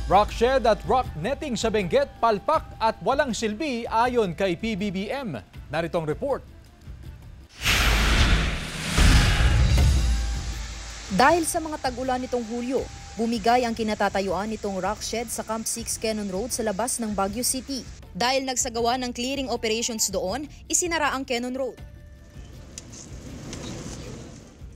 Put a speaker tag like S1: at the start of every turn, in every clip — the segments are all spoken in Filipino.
S1: Rock shed at rock netting sa Benguet, palpak at walang silbi ayon kay PBBM. Narito ang report.
S2: Dahil sa mga tag-ulan nitong Hulyo, bumigay ang kinatatayuan nitong rock shed sa Camp 6 Cannon Road sa labas ng Baguio City. Dahil nagsagawa ng clearing operations doon, isinara ang Cannon Road.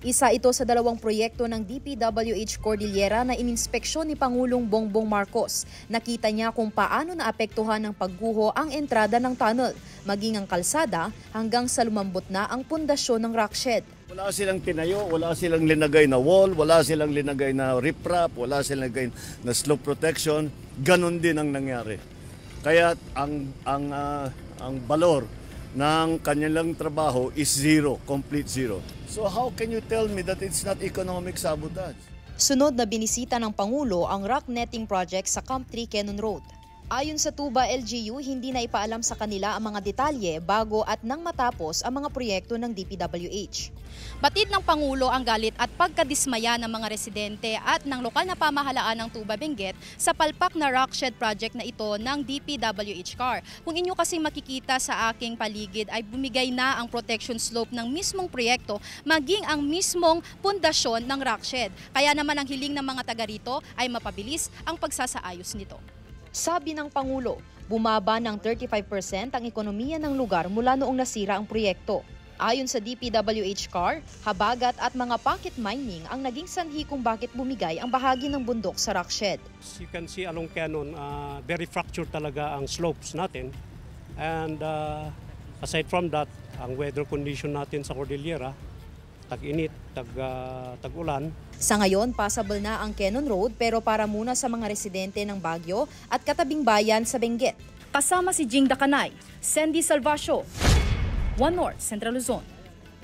S2: Isa ito sa dalawang proyekto ng DPWH Cordillera na ininspeksyon ni Pangulong Bongbong Marcos. Nakita niya kung paano naapektuhan ng pagguho ang entrada ng tunnel, maging ang kalsada hanggang sa lumambot na ang pundasyon ng rock shed.
S3: Wala silang tinayo, wala silang linagay na wall, wala silang linagay na riprap, wala silang linagay na slope protection. Ganon din ang nangyari. Kaya ang balor ng kanilang trabaho is zero, complete zero. So how can you tell me that it's not economic sabotage?
S2: Sunod na binisita ng Pangulo ang rock netting project sa Camp 3 Cannon Road. Ayon sa Tuba LGU, hindi na ipaalam sa kanila ang mga detalye bago at nang matapos ang mga proyekto ng DPWH.
S4: Batid ng Pangulo ang galit at pagkadismaya ng mga residente at ng lokal na pamahalaan ng Tuba Benguet sa palpak na rock shed project na ito ng DPWH CAR. Kung inyo kasing makikita sa aking paligid ay bumigay na ang protection slope ng mismong proyekto maging ang mismong pundasyon ng rock shed. Kaya naman ang hiling ng mga taga rito ay mapabilis ang pagsasaayos nito.
S2: Sabi ng Pangulo, bumaba ng 35% ang ekonomiya ng lugar mula noong nasira ang proyekto. Ayon sa DPWH CAR, habagat at mga pocket mining ang naging sanhi kung bakit bumigay ang bahagi ng bundok sa rock shed.
S5: You can see along Cannon, very fractured talaga ang slopes natin. And aside from that, ang weather condition natin sa Cordillera, tag-init, tag-ulan.
S2: Sa ngayon, passable na ang Cannon Road pero para muna sa mga residente ng Baguio at katabing bayan sa Benguet.
S4: Kasama si Jing Dakanay, Sandy Salvacio, One North, Central Luzon.